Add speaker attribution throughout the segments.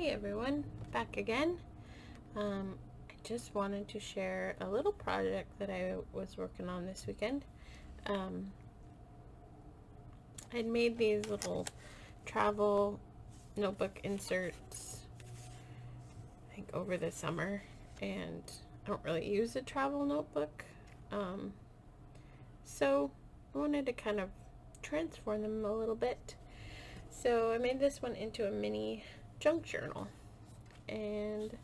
Speaker 1: Hey everyone, back again. I just wanted to share a little project that I was working on this weekend. I'd made these little travel notebook inserts, I think over the summer, and I don't really use a travel notebook. So I wanted to kind of transform them a little bit. So I made this one into a mini junk journal and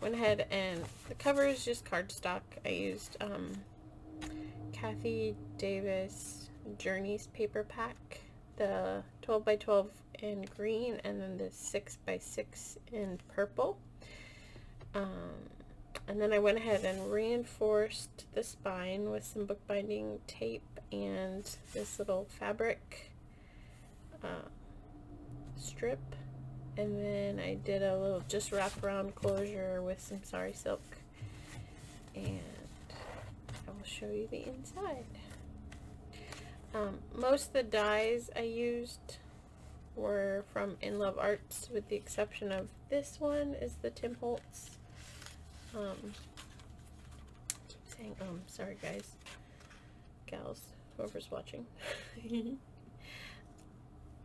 Speaker 1: went ahead, and the cover is just cardstock. I used Kathy Davis Journeys paper pack, the 12 by 12 in green, and then the 6 by 6 in purple. And then I went ahead and reinforced the spine with some bookbinding tape and this little fabric strip. And then I did a little just wraparound closure with some sari silk, and I will show you the inside. Most of the dies I used were from In Love Arts, with the exception of this one is the Tim Holtz. Keep saying sorry guys, gals, whoever's watching.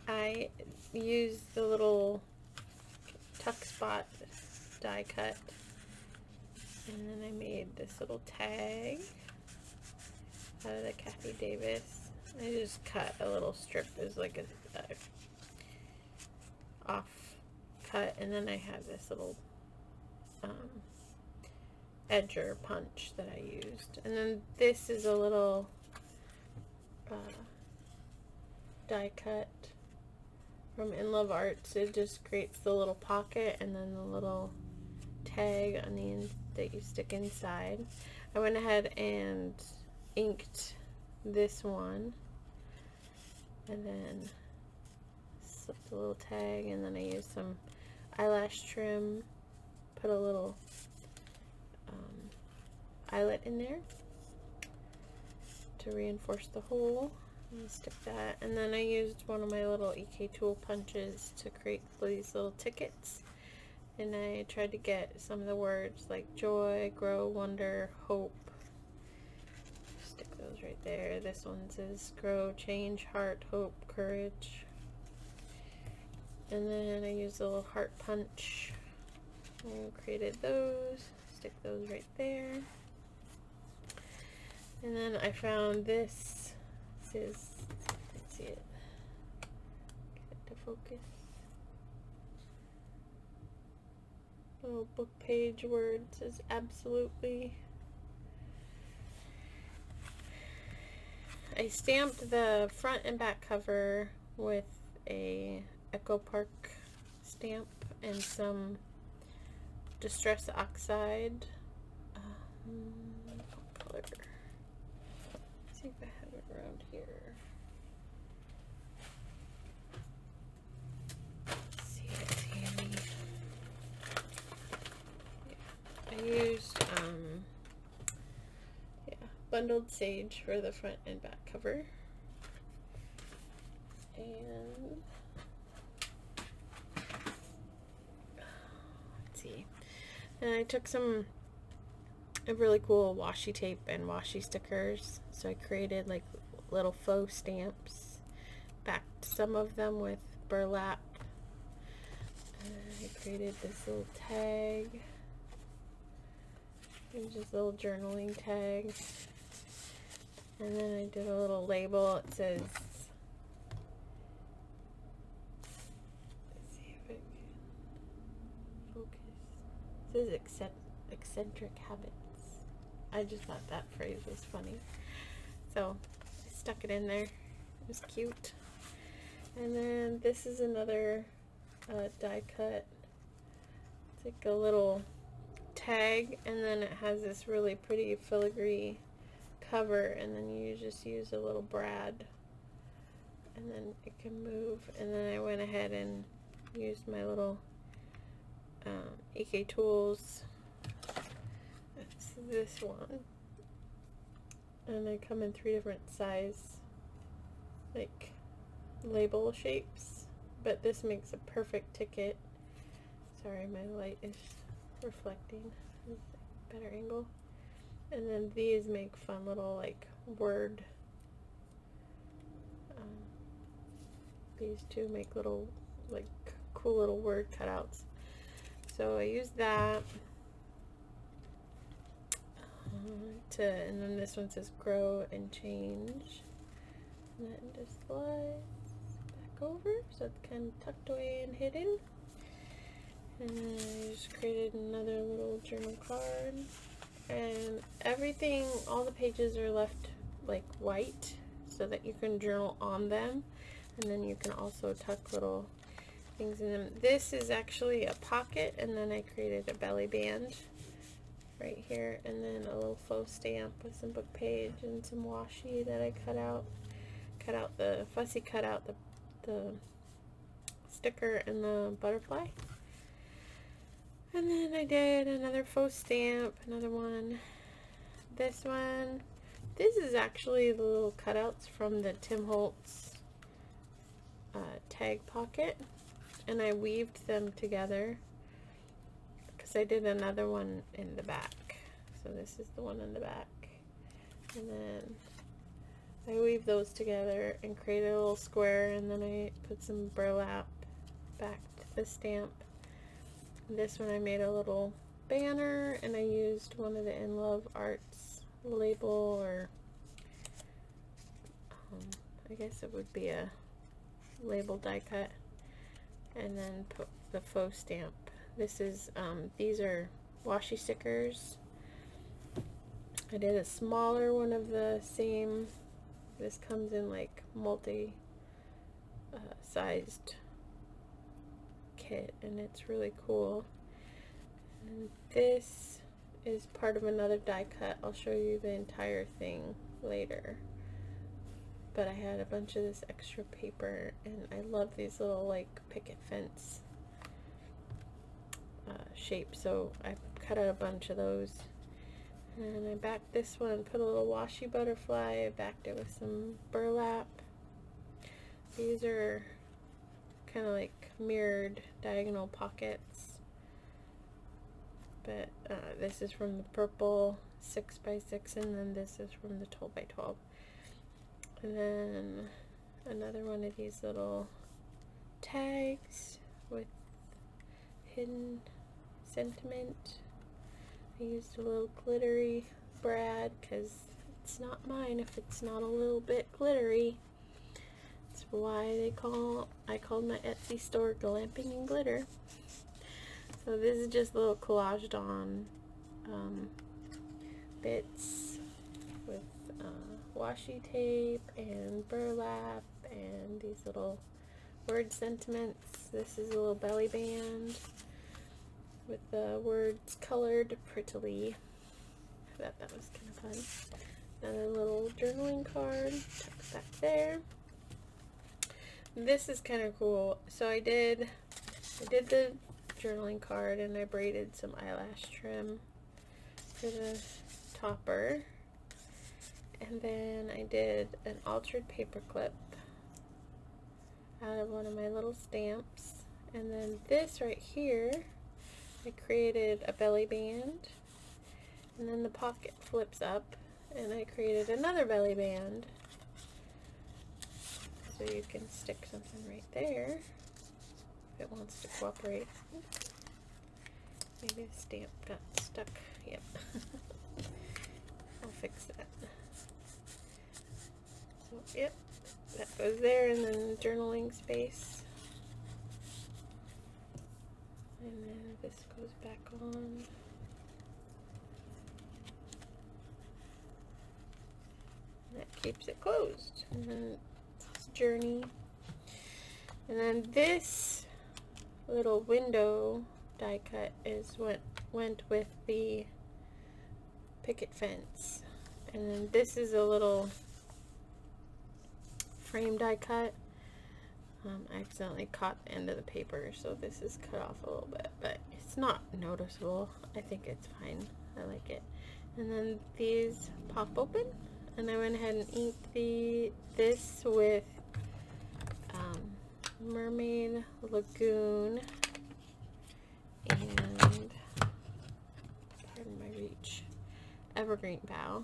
Speaker 1: I used the little tuck spot die cut, and then I made this little tag out of the Kathy Davis. I just cut a little strip as like a off cut, and then I have this little edger punch that I used, and then this is a little die cut from In Love Arts. It just creates the little pocket and then the little tag on the end that you stick inside. I went ahead and inked this one, and then slipped a little tag, and then I used some eyelash trim, put a little eyelet in there to reinforce the hole. And stick that, and then I used one of my little EK tool punches to create these little tickets, and I tried to get some of the words like joy, grow, wonder, hope. Stick those right there. This one says grow, change, heart, hope, courage. And then I used a little heart punch and created those. Stick those right there. And then I found this. Let's see it. Get it to focus. Little book page word says absolutely. I stamped the front and back cover with a Echo Park stamp and some Distress Oxide. What color? Let's see if I have it around here. Let's see if it's handy. Yeah. I used bundled sage for the front and back cover, and let's see. And I took some really cool washi tape and washi stickers, so I created like little faux stamps, backed some of them with burlap, and I created this little tag, and just a little journaling tag, and then I did a little label. It says, let's see if it can focus, it says eccentric habits. I just thought that phrase was funny, so I stuck it in there. It was cute. And then this is another die cut. It's like a little tag, and then it has this really pretty filigree cover, and then you just use a little brad, and then it can move. And then I went ahead and used my little EK Tools. It's this one, and they come in 3 different size like label shapes, but this makes a perfect ticket. Sorry, my light is reflecting. Better angle. And then these make fun little like word. These two make little like cool little word cutouts. So I use that and then this one says grow and change. And then it just slides back over, so it's kind of tucked away and hidden. And then I just created another little journal card. And everything, all the pages are left like white so that you can journal on them. And then you can also tuck little things in them. This is actually a pocket, and then I created a belly band right here, and then a little faux stamp with some book page and some washi that I cut out the the sticker and the butterfly. And then I did another faux stamp, another one. This one, this is actually the little cutouts from the Tim Holtz tag pocket, and I weaved them together because I did another one in the back. So this is the one in the back, and then I weaved those together and created a little square, and then I put some burlap back to the stamp. This one I made a little banner, and I used one of the In Love Arts label, or I guess it would be a label die cut, and then put the faux stamp. This is these are washi stickers. I did a smaller one of the same. This comes in like multi sized kit, and it's really cool. And this is part of another die cut. I'll show you the entire thing later. But I had a bunch of this extra paper, and I love these little like picket fence shapes, so I cut out a bunch of those. And I backed this one, put a little washi butterfly, I backed it with some burlap. These are kind of like mirrored diagonal pockets, but this is from the purple 6x6, and then this is from the 12x12. And then another one of these little tags with hidden sentiment. I used a little glittery brad because it's not mine if it's not a little bit glittery. That's why I called my Etsy store Glamping and Glitter. So this is just little collaged on bits with washi tape and burlap and these little word sentiments. This is a little belly band with the words colored prettily. I thought that was kind of fun. Another little journaling card tucked back there. This is kind of cool. So I did the journaling card, and I braided some eyelash trim for the topper. And then I did an altered paper clip out of one of my little stamps. And then this right here, I created a belly band. And then the pocket flips up, and I created another belly band. So you can stick something right there if it wants to cooperate. Maybe the stamp got stuck. Yep. I'll fix that. So, yep, that goes there, and then journaling space. And then this goes back on. That keeps it closed. And then this journey. And then this little window die cut is what went with the picket fence. And then this is a little frame die cut. I accidentally caught the end of the paper, so this is cut off a little bit, but it's not noticeable. I think it's fine. I like it. And then these pop open, and I went ahead and inked this with Mermaid Lagoon evergreen bough.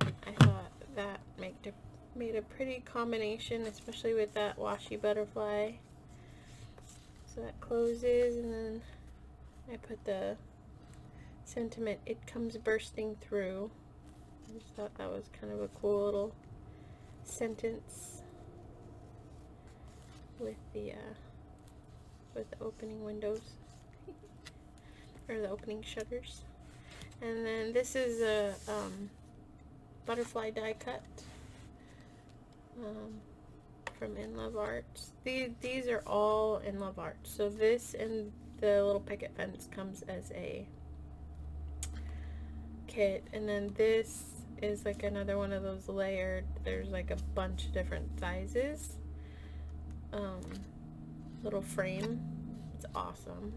Speaker 1: I thought that made a pretty combination, especially with that washi butterfly. So that closes, and then I put the sentiment, "It comes bursting through." I just thought that was kind of a cool little sentence with the opening windows or the opening shutters. And then this is a butterfly die cut from In Love Arts. These are all In Love Arts. So this and the little picket fence comes as a kit, and then this is like another one of those layered. There's like a bunch of different sizes. Little frame. It's awesome.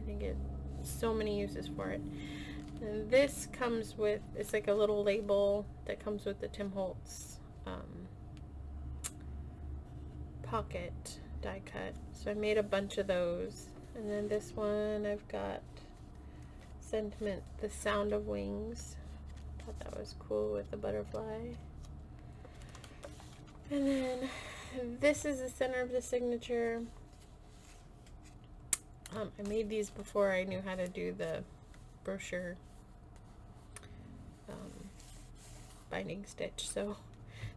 Speaker 1: I think it's so many uses for it. And this comes with, it's like a little label that comes with the Tim Holtz pocket die cut. So I made a bunch of those. And then this one I've got sentiment, "The Sound of Wings." Thought that was cool with the butterfly. And then this is the center of the signature. I made these before I knew how to do the brochure binding stitch, so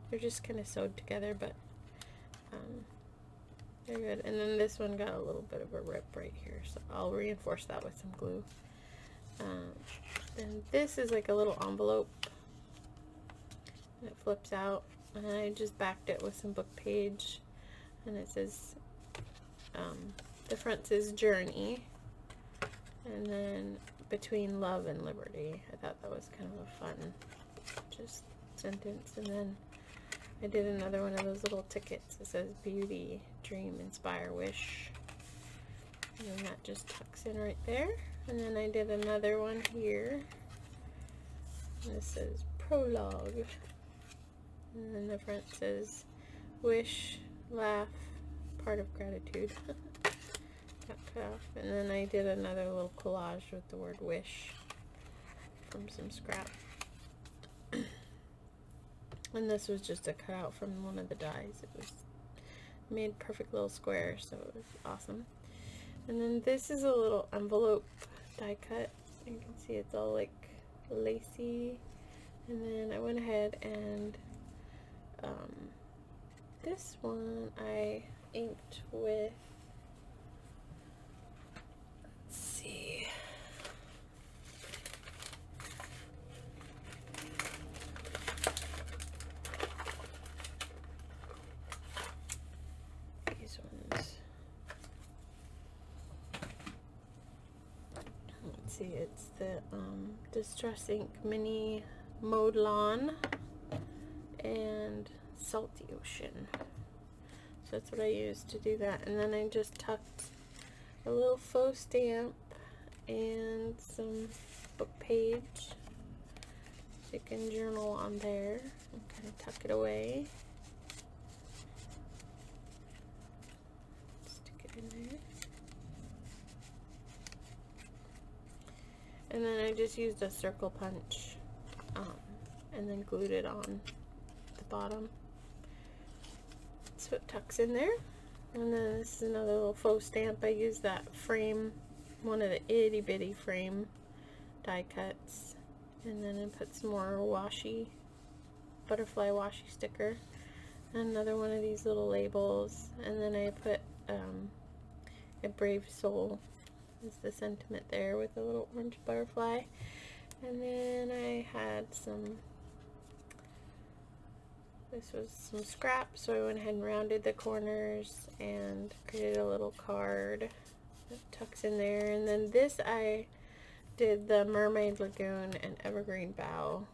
Speaker 1: they're just kind of sewed together, but they're good. And then this one got a little bit of a rip right here, so I'll reinforce that with some glue. And this is like a little envelope, and it flips out, and I just backed it with some book page, and it says the front says "Journey," and then "Between Love and Liberty." I thought that was kind of a fun just sentence. And then I did another one of those little tickets that says "Beauty, Dream, Inspire, Wish," and then that just tucks in right there. And then I did another one here, and this says "Prologue," and then the front says "Wish, Laugh, Part of Gratitude." Got cut off. And then I did another little collage with the word "wish" from some scrap. And this was just a cutout from one of the dies. It was made perfect little squares, so it was awesome. And then this is a little envelope die cut. You can see it's all like lacy. And then I went ahead and this one I inked with, let's see, these ones. Let's see, it's the Distress Ink Mini Mode Lawn and Salty Ocean. So that's what I used to do that. And then I just tucked a little faux stamp and some book page, so you can journal on there and kind of tuck it away. Stick it in there. And then I just used a circle punch and then glued it on the bottom. So it tucks in there. And then this is another little faux stamp. I used that frame, one of the itty bitty frame die cuts, and then I put some more washi, butterfly washi sticker, and another one of these little labels, and then I put a brave soul is the sentiment there with a little orange butterfly. And then I had some, this was some scrap, so I went ahead and rounded the corners and created a little card that tucks in there. And then this I did the Mermaid Lagoon and Evergreen Bough.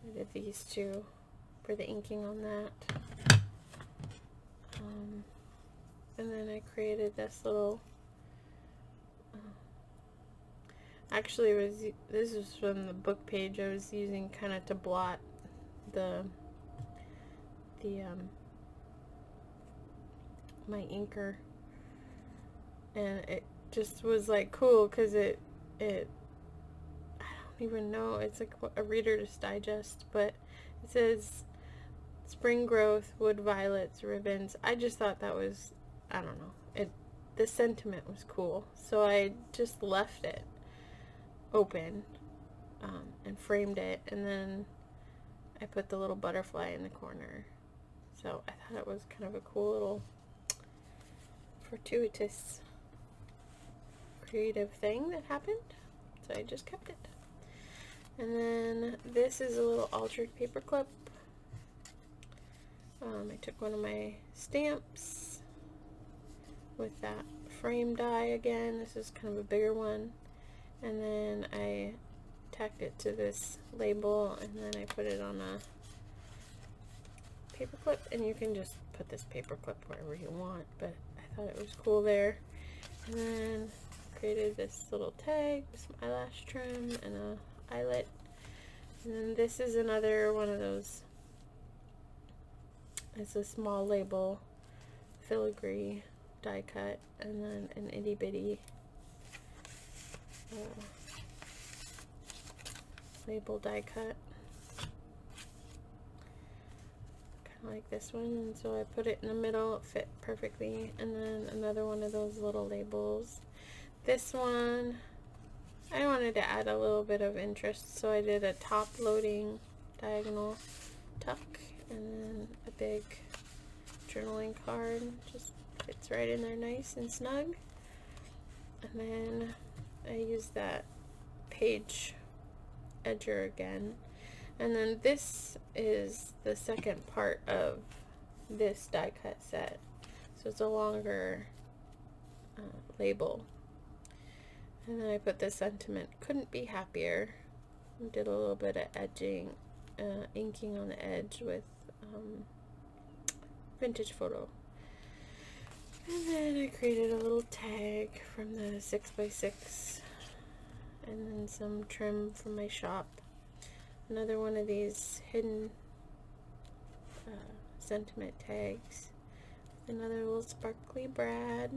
Speaker 1: I did these two for the inking on that. And then I created this little, actually this was from the book page I was using kind of to blot my inker, and just was like cool because it I don't even know, it's like a Reader's Digest, but it says spring growth, wood violets, ribbons. I just thought that was, I don't know, the sentiment was cool, so I just left it open and framed it, and then I put the little butterfly in the corner. So I thought it was kind of a cool little fortuitous creative thing that happened, so I just kept it. And then this is a little altered paper clip. I took one of my stamps with that frame die again. This is kind of a bigger one, and then I tacked it to this label, and then I put it on a paper clip, and you can just put this paper clip wherever you want, but I thought it was cool there. And then created this little tag with some eyelash trim and a eyelet. And then this is another one of those, it's a small label filigree die cut, and then an itty bitty label die cut, kind of like this one, and so I put it in the middle, it fit perfectly. And then another one of those little labels. This one I wanted to add a little bit of interest, so I did a top loading diagonal tuck, and then a big journaling card, just fits right in there nice and snug. And then I used that page edger again, and then this is the second part of this die cut set, so it's a longer label. And then I put the sentiment, couldn't be happier, and did a little bit of edging, inking on the edge with vintage photo. And then I created a little tag from the 6x6, and then some trim from my shop. Another one of these hidden sentiment tags. Another little sparkly brad.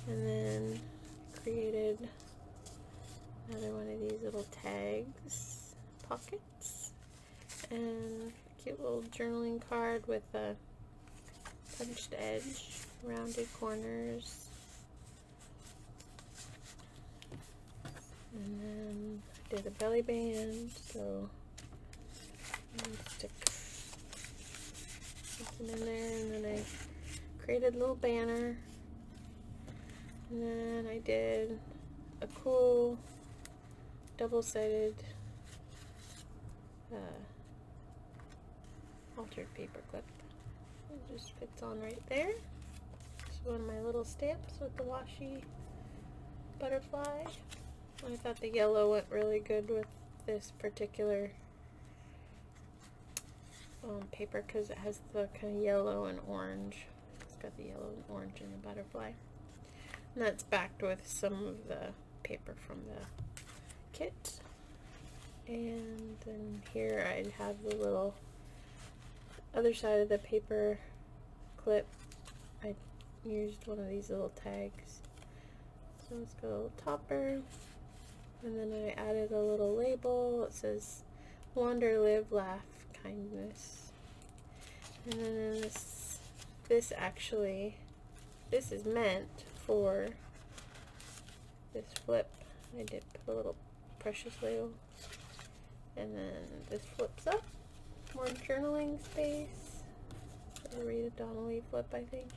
Speaker 1: And then created another one of these little tags, pockets, and a cute little journaling card with a punched edge, rounded corners. And then I did a belly band, so I'm gonna stick something in there, and then I created a little banner, and then I did a cool double-sided altered paper clip. It just fits on right there. It's one of my little stamps with the washi butterfly. I thought the yellow went really good with this particular paper because it has the kind of yellow and orange. It's got the yellow and orange in the butterfly. And that's backed with some of the paper from the kit. And then here I'd have the little other side of the paper clip. I used one of these little tags. So let's go a little topper. And then I added a little label. It says wander, live, laugh, kindness. And then this actually, this is meant for this flip. I did put a little precious label. And then this flips up. More journaling space. So Rita Donnelly flip, I think.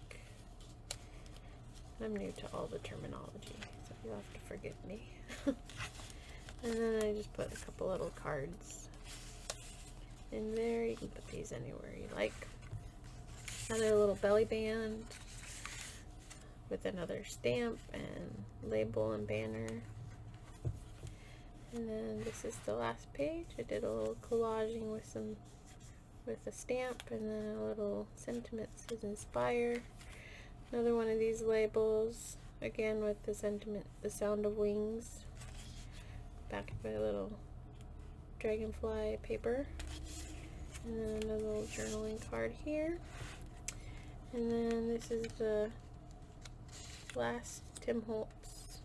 Speaker 1: I'm new to all the terminology, so you'll have to forgive me. And then I just put a couple little cards in there. You can put these anywhere you like. Another little belly band with another stamp and label and banner. And then this is the last page. I did a little collaging with a stamp, and then a little sentiment says inspire. Another one of these labels, again with the sentiment, the sound of wings, backed by a little dragonfly paper. And then another little journaling card here. And then this is the last Tim Holtz.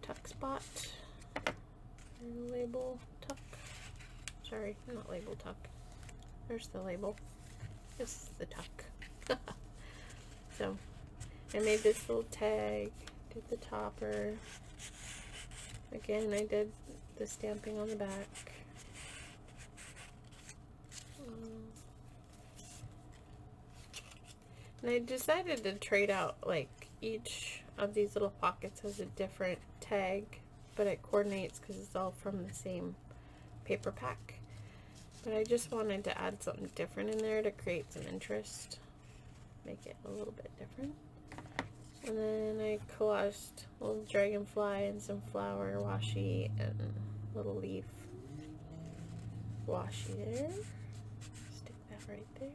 Speaker 1: Tuck Spot. Label tuck. Sorry, not label tuck. There's the label. This is the tuck. So, I made this little tag, did the topper. Again, I did the stamping on the back. And I decided to trade out, like, each of these little pockets has a different tag, but it coordinates because it's all from the same paper pack. But I just wanted to add something different in there to create some interest, make it a little bit different. And then I collaged a little dragonfly and some flower washi and little leaf washi there. Stick that right there.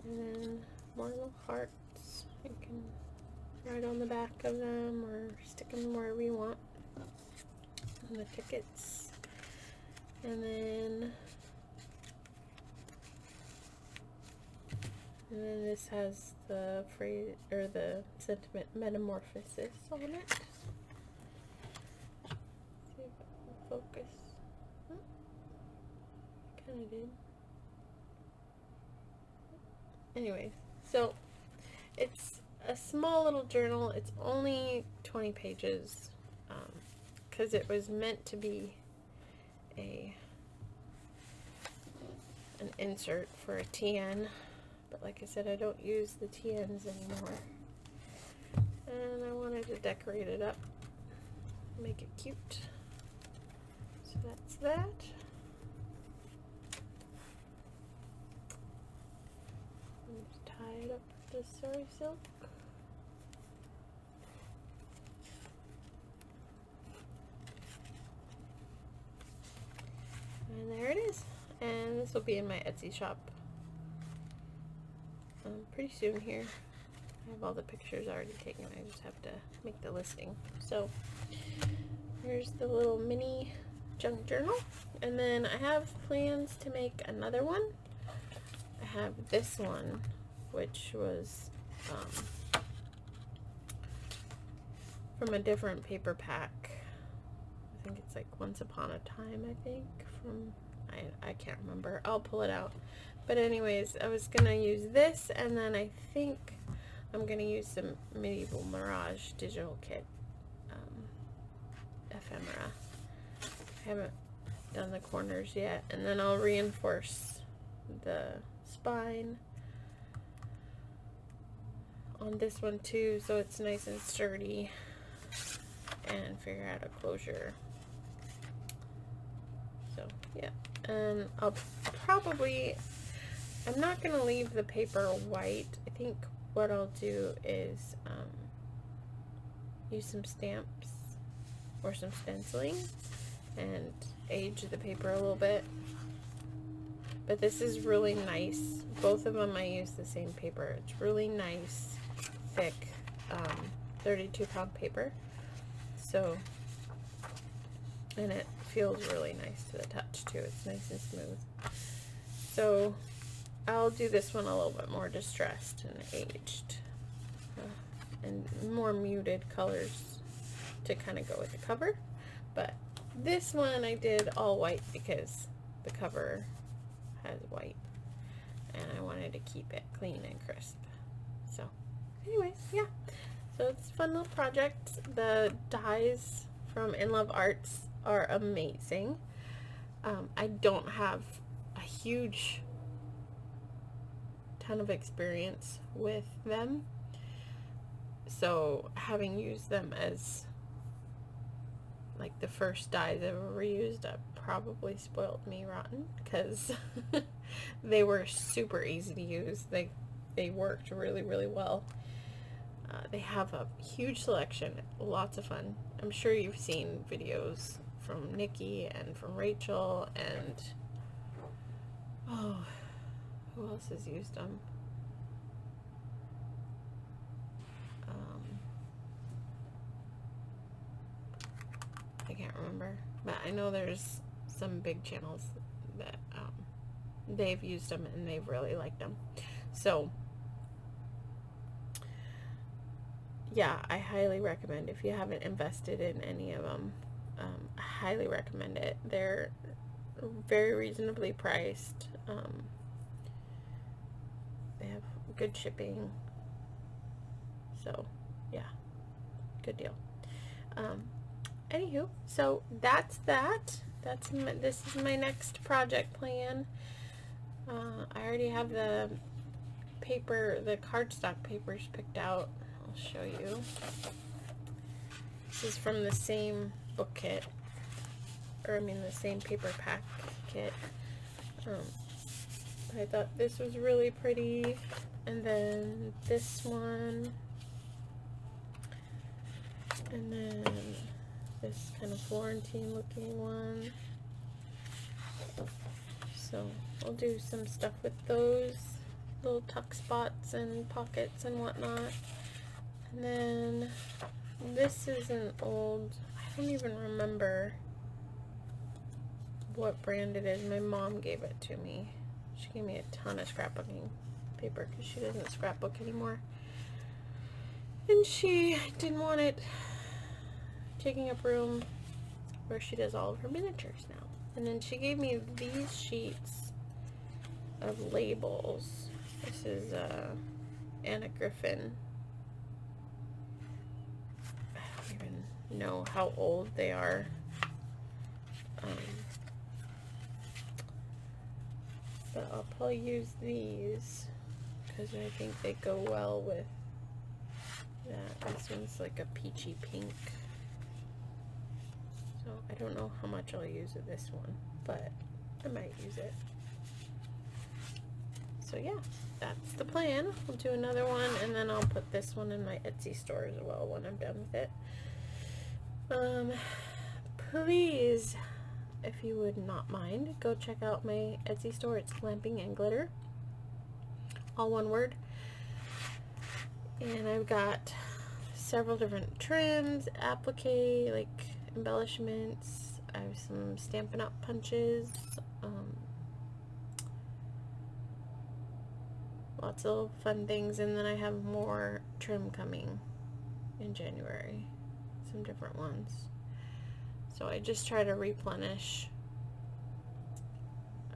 Speaker 1: And then more little hearts. You can write on the back of them or stick them wherever you want. And the tickets. And then this has the phrase or the sentiment metamorphosis on it. See if it will focus. Kind of did. Anyways, so it's a small little journal. It's only 20 pages because it was meant to be an insert for a TN, but like I said, I don't use the TNs anymore, and I wanted to decorate it up, make it cute. So that's that. Just tie it up with the Sari silk. And there it is. And this will be in my Etsy shop pretty soon here. I have all the pictures already taken. I just have to make the listing. So here's the little mini junk journal. And then I have plans to make another one. I have this one, which was from a different paper pack. I think it's like Once Upon a Time, I think, from, I can't remember. I'll pull it out. But anyways, I was going to use this, and then I think I'm going to use some Medieval Mirage digital kit ephemera. I haven't done the corners yet, and then I'll reinforce the spine on this one too, so it's nice and sturdy, and figure out a closure. So yeah, and I'll probably, I'm not going to leave the paper white. I think what I'll do is use some stamps or some stenciling and age the paper a little bit. But this is really nice. Both of them I use the same paper. It's really nice, thick, 32-pound paper. So, and it feels really nice to the touch too. It's nice and smooth. So I'll do this one a little bit more distressed and aged, and more muted colors to kind of go with the cover. But this one I did all white because the cover has white, and I wanted to keep it clean and crisp. So anyways, yeah, so it's a fun little project. The dies from In Love Arts are amazing. I don't have a huge ton of experience with them, so having used them as like the first dyes I've ever used, probably spoiled me rotten, because they were super easy to use. They worked really, really well. They have a huge selection, lots of fun. I'm sure you've seen videos from Nikki and from Rachel, and oh, who else has used them? I can't remember, but I know there's some big channels that they've used them and they've really liked them. So yeah, I highly recommend, if you haven't invested in any of them, I highly recommend it. They're very reasonably priced. They have good shipping. So yeah, good deal. Anywho, so that's that. This is my next project plan. I already have the cardstock papers picked out. I'll show you. This is from the same book kit, or I mean the same paper pack kit. I thought this was really pretty, and then this one, and then this kind of Florentine looking one. So I'll do some stuff with those little tuck spots and pockets and whatnot. And then this is an old, I don't even remember what brand it is. My mom gave it to me. She gave me a ton of scrapbooking paper because she doesn't scrapbook anymore. And she didn't want it taking up room where she does all of her miniatures now. And then she gave me these sheets of labels. This is Anna Griffin. I don't even know how old they are. But I'll probably use these because I think they go well with that. This one's like a peachy pink. So I don't know how much I'll use of this one, but I might use it. So yeah, that's the plan. I'll do another one, and then I'll put this one in my Etsy store as well when I'm done with it. Please, if you would not mind, go check out my Etsy store. It's Glamping and Glitter, all one word. And I've got several different trims, applique, like embellishments. I have some Stampin' Up! Punches, lots of fun things, and then I have more trim coming in January, some different ones. So I just try to replenish,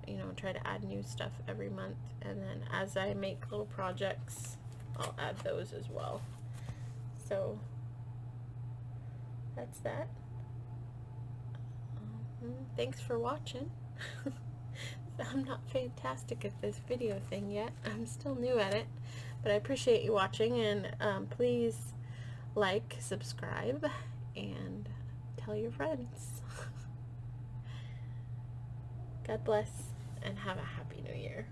Speaker 1: you know, try to add new stuff every month, and then as I make little projects, I'll add those as well. So that's that. Thanks for watching. I'm not fantastic at this video thing yet. I'm still new at it, but I appreciate you watching, and please like, subscribe, and tell your friends. God bless, and have a happy new year.